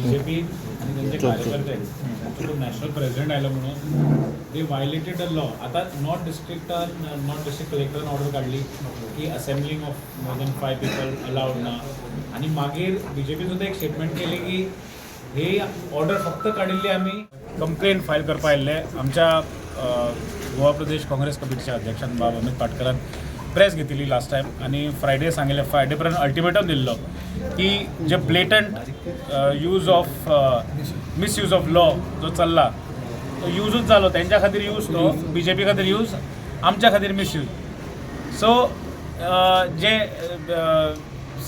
BJP आणि त्यांचे कार्यकर्ते त्यांच्याकडून नॅशनल प्रेसिडेंट आयला म्हणून दे व्हायलेटेड द लॉ. आता नॉट डिस्ट्रिक्ट कलेक्टरान ऑर्डर काढली की assembling of more than 5 people allowed ना. आणि मागीर बीजेपी सुद्धा एक स्टेटमेंट केली की हे ऑर्डर फक्त काडिल्ली आमी कंप्लेंट फायल करपा आयिल्ले. आमच्या गोवा प्रदेश काँग्रेस कमिटीच्या अध्यक्षान बाब अमित पाटकरान प्रेस घेतली लास्ट टायम आणि फ्रायडे पर्यंत अल्टिमेटम दिल्लो की जे blatant use of misuse of law जो चल्ला तो यूजूच जालो. त्यांच्या खातीर यूज तो, बीजेपी खातीर यूज, आमच्या खातीर मिसयूज. सो जे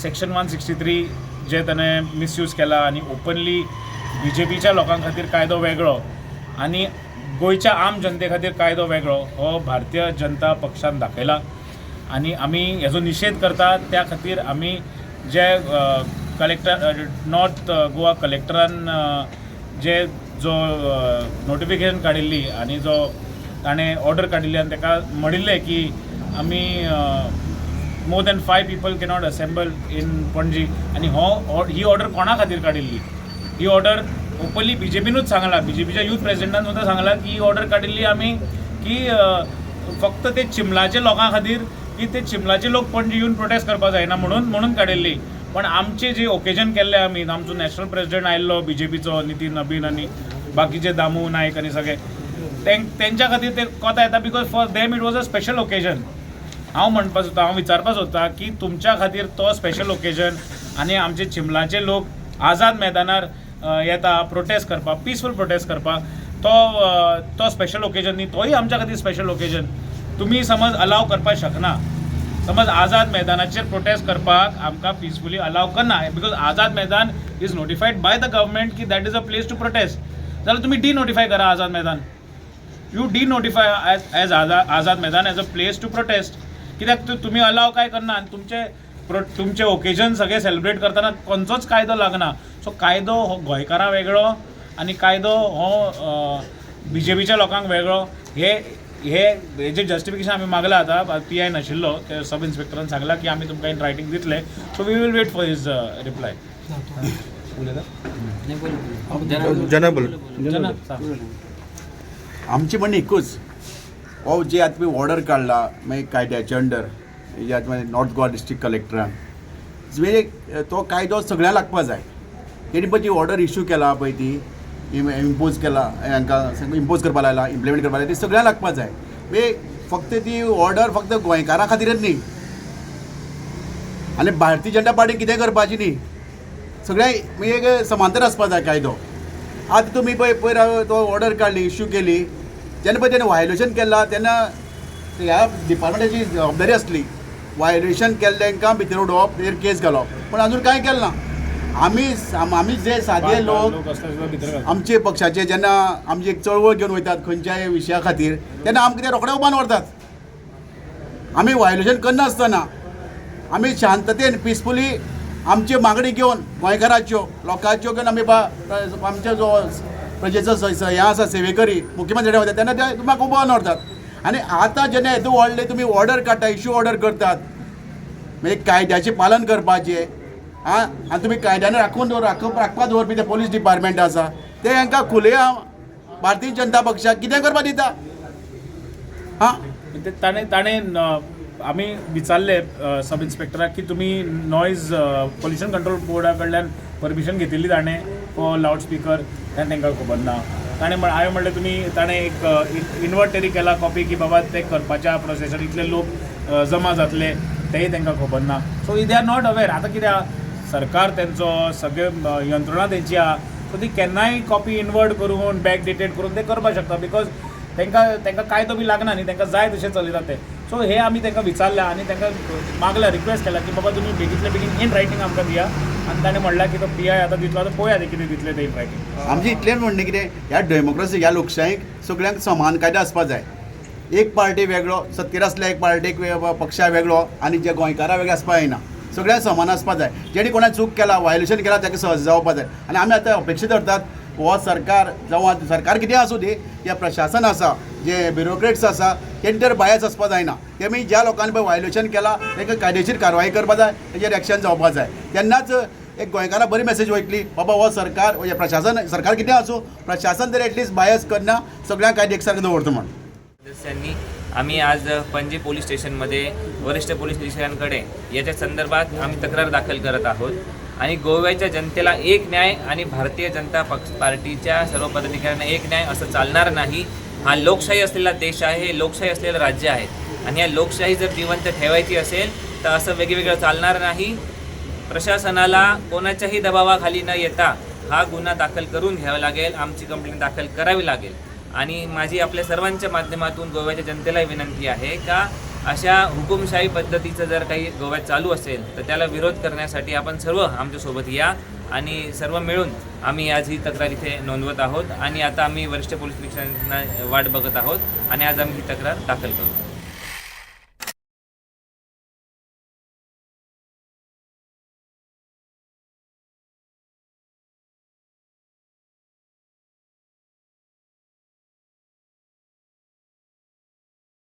सेक्शन 163 जे ताणें मिसयूज केला आणि ओपनली बीजेपीच्या लोकां खातीर कायदो वेगळो आणि गोंयच्या आम जनते खातीर कायदो वेगळो हो भारतीय जनता पक्षान दाखयला. आणि आमी हेजो निशेध करता. त्या खातीर आमी जे कलेक्टर नॉर्थ गोवा कलेक्टरान जो नोटिफिकेशन काडिल्ली आणि जो ताणें ऑर्डर काडिल्ली आणि ताका म्हणिल्लें की आमी मोर than 5 people cannot assemble in Panaji. आणि ही ऑर्डर कोणा खातीर काडिल्ली? ही ऑर्डर ओपनली बीजेपीनूच सांगला, बीजेपीच्या यूथ प्रेसिडेंटान सुद्दां सांगला की ही ऑर्डर काडिल्ली आमी की फक्त ते चिमलाचे लोकां खातीर की ते चिमलाचे लोक पणजी येवन प्रोटेस्ट करपाक जायना म्हणून काडिल्ली. पण आमचे जे ओकेजन केल्ले आमी, आमचो नॅशनल प्रेसिडेंट आयिल्लो बीजेपीचो नितीन नबीन आणि बाकीचे दामू नायक आणि सगळे त्यांच्या खातीर ते कोता येता because for them it was a special occasion. हांव विचारपाक सोदतां की तुमच्या खातीर तो स्पेशल ओकेजन आणि आमचे चिमलाचे लोक आझाद मैदानार येता प्रोटेस्ट करपाक, पिसफूल प्रोटेस्ट करपाक, तो स्पेशल ओकेजन न्ही, तोय आमच्या खातीर स्पेशल ओकेजन. तुम्ही समज अलाव करपाक शकना, समज आझाद मैदानाचेर प्रोटेस्ट करपाक आमकां पिसफुली अलाव करना because Azad Maidan is notified by the government की that is a place to protest. जाल्यार तुम्ही डिनोटिफाय करा Azad Maidan. You डिनोटिफाय as Azad Maidan as a place to protest. कित्याक तुम्ही अलाव काय करना आणि तुमचे ओकेजन सगळे सेलिब्रेट करतना खंयचोच कायदो लागना. सो कायदो हो गोंयकारां वेगळो आणि कायदो हो बीजेपीच्या लोकांक वेगळो. हेजे जस्टिफिकेशन आमी मागला. आता PI नाशिल्लो, ते सब इन्स्पेक्टरान सांगला की आमी तुमकां इन रायटींग दितले. So we will wait for his reply. आमची म्हणणी एकूच हो जे आता तुम्ही ऑर्डर काढला मागीर कायद्याच्या अंडर जे आता नॉर्थ गोवा डिस्ट्रिक्ट कलेक्टरान तो कायदो सगळ्यांक लागपा जाय. तेणी पळय ती ऑर्डर इश्यू केला पळय ती इम्पोज केला, हांकां इम्पोज करपा लायला, इम्प्लिमेंट करपा लायला, ती सगळ्यांक लागपा जाय. फक्त ती ऑर्डर फक्त गोंयकारां खातीरच न्ही आनी भारतीय जनता पार्टी कितें करपाची न्ही, सगळ्यांक एक समांतर आसपा जाय कायदो. आतां तुमी पळय तो ऑर्डर काडली, इश्यू केली, जेन्ना पळय तेणें वायोलेशन केला तेन्ना ह्या डिपार्टमेंटाची जबाबदारी आसली वायोलेशन केल्ल्यांका भितर उडोवप, तेजेर केस घालप. पूण आजून कांय केलें ना. आमी जे सादे लोक आमचे पक्षाचे जेन्ना आमची एक चळवळ घेवन वयतात खंयच्याय विशया खातीर तेन्ना आमकां ते रोखडे उबान व्हरतात. आमी वायोलेशन करनासतना आमी शांततेन पिसफुली आमची मागणी घेवन गोंयकाराच्यो लोकांच्यो घेवन आमी आमचो जो प्रजेचो हें आसा सेवेकरी मुख्यमंत्री वता तेन्ना ते तुमकां उबान व्हरतात. आनी आतां जेन्ना येदो व्हडले तुमी ऑर्डर काडटा, इश्यू ऑर्डर करतात, मागीर कायद्याचें पालन करपाचें आनी तुमी कायद्यान राखपा दवरपी ते पोलीस डिपार्टमेंट आसा ते हांकां खुलेआम भारतीय जनता पक्षाक कितें करपा दिता. ताणें आमी विचारले सब इन्स्पेक्टराक की तुमी नॉयज पोल्युशन कंट्रोल बोर्डा कडल्यान परमिशन घेतिल्ली ताणें फॉर लावड स्पिकर, तेन्ना तांकां खबर ना. हांवें म्हणलें ताणें एक इन्वर्टरी केला कॉपी की बाबा ते करपाच्या प्रोसेसान इतले लोक जमा जातले तेय तांकां खबर ना. So they are not aware. आतां कित्याक सरकार तेंचो सगळे यंत्रणा तेंची आहा, सो ती केन्नाय कॉपी इन्वर्ट करून बॅक डेटेड करून ते करपाक शकता बिकॉज तांकां कायदो बी लागना न्ही, तांकां जाय तशें चलयता ते. सो हे आमी तांकां विचारल्या आणि तांकां मागल्या, रिक्वेस्ट केला की बाबा तुमी बेगींतल्या बेगीन इन रायटींग आमकां दिया. आनी ताणें म्हणलां की तो PI आतां दितलो, आतां पळोवया कितें दितले ते इन रायटींग. आमचें इतलें म्हणणें कितें, ह्या डेमोक्रेसी ह्या लोकशायेक सगळ्यांक समान कायदो आसपा जाय. एक पार्टी वेगळो, सत्तेर आसल्या एक पार्टीक पक्षा वेगळो आणि जे गोंयकारां वेगळे आसपा जायना. सगळ्यांक समान आसपा जाय. जेणे कोणा चूक केला, वायोलेशन केला, ताका सहज जावपा जाय. आनी आमी आतां अपेक्षा धरतात हो सरकार जावं सरकार कितें आसूं दी, जे प्रशासन आसा, जे ब्युरोक्रेट्स आसा, तेंचे तर बायस आसपा जायना. तेमी ज्या लोकांनी पळय वायोलेशन केला ताका कायदेशीर कारवाई करपा जाय, तेजेर एक्शन जावपा जाय. तेन्नाच एक गोंयकारांक बरी मेसेज वयतली बाबा हो सरकार म्हणजे प्रशासन सरकार कितें आसूं प्रशासन तरी एटलिस्ट बायस करना सगळ्यांक कायदे एकसारकें दवरता म्हण. सदस्यांनी आम्ही आज पणजी पोलीस स्टेशनमध्ये वरिष्ठ पोलीस निरीक्षकांकडे याच्या संदर्भात आम्ही तक्रार दाखल करत आहोत आणि गोव्याच्या जनतेला एक न्याय आणि भारतीय जनता पार्टीच्या सर्व पदाधिकाऱ्यांना एक न्याय असं चालणार नाही. हा लोकशाही असलेला देश आहे, हे लोकशाही असलेलं राज्य आहे आणि या लोकशाही जर जिवंत ठेवायची असेल तर असं वेगवेगळं चालणार नाही. प्रशासनाला कोणाच्याही दबावाखाली न येता हा गुन्हा दाखल करून घ्यावा लागेल, आमची कंप्लेंट दाखल करावी लागेल. आणि माझी आपल्या सर्वांच्या माध्यमातून गोव्याच्या जनतेलाही विनंती आहे का अशा हुकुमशाही पद्धतीचं जर काही गोव्यात चालू असेल तर त्याला विरोध करण्यासाठी आपण सर्व आमच्यासोबत या आणि सर्व मिळून आम्ही आज ही तक्रार इथे नोंदवत आहोत आणि आता आम्ही वरिष्ठ पोलीस निरीक्षकांना वाट बघत आहोत आणि आज आम्ही ही तक्रार दाखल करू.